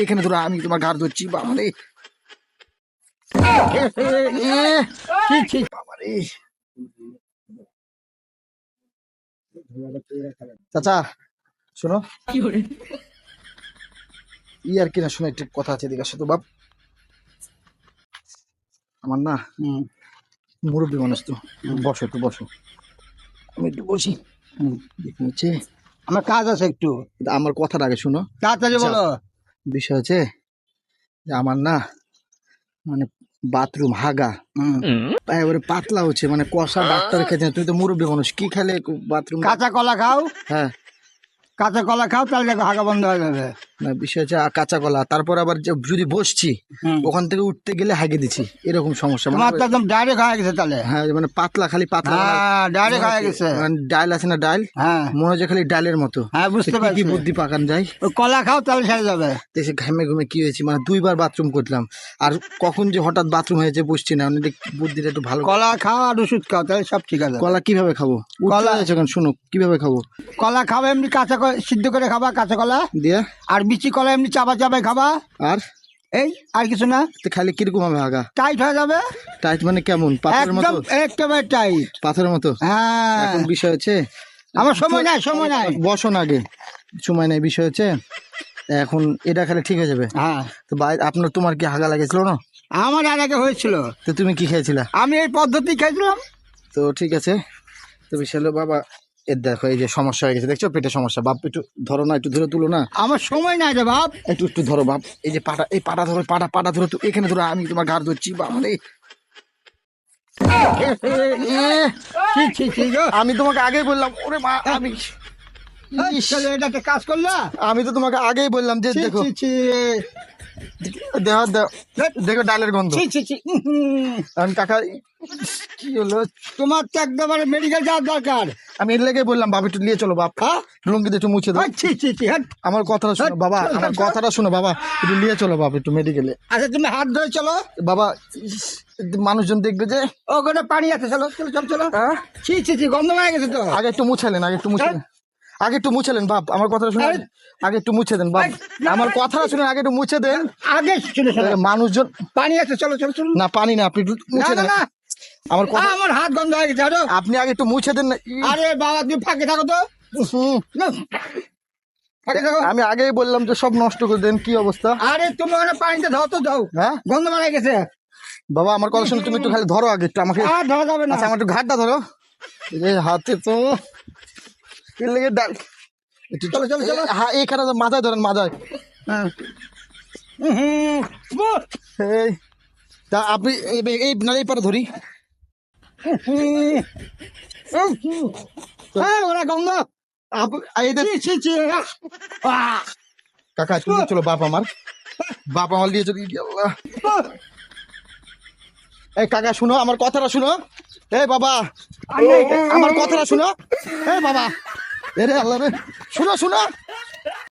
এখানে ধরো আমি তোমার ঘাড় ধরছি। বাবারে বাবারে। চাচা শোনো, আর কি না শোনো, একটু কথা আছে, এদিকে আসো তো বাপ। আমার না মুরব্বী মানুষ তো, বসো একটু বসো, আমি একটু বসি। নিচে আমার কাজ আছে একটু, আমার কথাটা আগে শুনো। তাড়াতাড়ি বলো। বিষয় হচ্ছে যে আমার না মানে বাথরুম হাগা এবারে পাতলা হচ্ছে, মানে কষা ডাক্তার খেয়েছে। তুমি তো মুরব্বী মানুষ, কি খেলে বাথরুম? কাঁচা কলা খাও, হ্যাঁ কাঁচা কলা খাও, তাহলে দেখো হাগা বন্ধ হয়ে যাবে। না, বিষয় হচ্ছে কাঁচা কলা, তারপর আবার যদি বসছি ওখান থেকে উঠতে গেলে হাগে দিচ্ছি, এরকম সমস্যা। তোমার তো একদম ডাইরেক্ট হয়ে গেছে তাহলে। হ্যাঁ মানে পাতলা, খালি পাতলা, হ্যাঁ ডাইরেক্ট হয়ে গেছে। ডাইল আছে না, ডাইল, হ্যাঁ মনে হচ্ছে খালি ডাইলের মতো। হ্যাঁ বুঝতে কি পারছি। বুদ্ধি পাকান যায়? ওই কলা খাও তাহলে সেরে যাবে। দেশে ঘামে ঘুমে কি হয়েছে, মানে 2বার বাথরুম করলাম, আর কখন যে হঠাৎ বাথরুম হয়েছে বুঝছি না। বুদ্ধিটা একটু ভালো। কলা খাও আর ওষুধ খাও, তাহলে সব ঠিক আছে। কলা কিভাবে খাবো? কলা আছে কেন, শুনো কিভাবে খাবো। কলা খাবে এমনি কাঁচা সিদ্ধ করে খাবা, কাঁচা কলা দিয়ে, আর বিচি কলা এমনি চাবা চাবাই খাবা। আর এই আর কিছু না। তো খালি কিরকম হবে আগা? টাইট হয়ে যাবে টাইট মানে কেমন? পাথরের মতো? একদম একেবারে টাইট, পাথরের মতো। হ্যাঁ। এখন বিষয় হচ্ছে আমার সময় নাই, সময় নাই। বসো না আগে, সময় নেই। বিষয় হচ্ছে এখন এটা খেলে ঠিক হয়ে যাবে। হ্যাঁ তো আপনার তোমার কি হাগা লাগেছিল না? আমার আর আগে হয়েছিল, তো তুমি কি খেয়েছিলা? আমি এই পদ্ধতি খেয়েছিলাম। তো ঠিক আছে, তো বিষয় হলো বাবা, এর দেখো এই যে সমস্যা হয়ে গেছে, দেখছো পেটে সমস্যা। বাপ একটু ধরো না, একটু ধরে তুলো না। আমার সময় নাই রে বাপ। একটু একটু ধরো বাপ, এই যে পাটা, এই পাটা ধরো, পাটা ধরো তো, এখানে ধরো, আমি তোমার ঘাড় ধরছি। বাবারে আমি তোমাকে আগেই বললাম, ওরে মা, আমি এটা একটা কাজ করলা। আমি তো তোমাকে আগেই বললাম যে দেখো, দেখো দেখো ডালের গন্ধ। আমি কাকা কি হলো, তোমার তো একদম মেডিকেল যাওয়ার দরকার। আমি এর লেগে বললাম বাবা একটু নিয়ে চলো বাপ, লুঙ্গিতে একটু মুছে দাও। আমার কথাটা শোনো বাবা, আমার কথাটা শোনো বাবা, একটু নিয়ে চলো বাবা একটু মেডিকেলে। আচ্ছা তুমি হাত ধরে চলো বাবা, মানুষজন দেখবে যে। ওখানে পানি আছে, চলো চলো চলো চলো। ছি গন্ধ হয়ে গেছে তো। আগে একটু মুছালেন, আগে একটু মুছালেন, আগে একটু মুছালেন বাপ, আমার কথাটা শুনে আগে একটু মুছে দেন বাপ, আমার কথাটা শুনে আগে একটু মুছে দেন। আগে শুনে মানুষজন, পানি আছে, চলো চলো চলো। না পানি না, আপনি একটু মুছে দেন। আমার কথা, আমার হাত গন্ধ হয়ে গেছে। আপনি আগে একটু মুছে দেন না। আরে বাবা তুমি ফাঁকে থাকো তো। আমি আগেই বললাম যে সব নষ্ট করে দেন, কি অবস্থা। আরে তুমি ওখানে পানিতে দাও তো, দাও। হ্যাঁ গন্ধ মারা গেছে বাবা, আমার কথা শুনে তুমি একটু খালি ধরো আগে একটু আমাকে। আর ধরা যাবে না। আচ্ছা আমার একটু ঘাটটা ধরো, এই হাতে তো কি লেগে ডাল। একটু চলো চলো চলো। হ্যাঁ এইখানে মাথায় ধরেন, মাথায়। এই তা আপনি এই নালে পারে ধরি। ওরা গন্ধ। কাকা তুমি চলো, বাপ আমার, বাপ আমার দিয়ে চলি। এই কাকা শুনো, আমার কথাটা শুনো। বাবা আমার কথাটা শুনো। বাবা, এরে আল্লাহ রে, শুনো শুনো।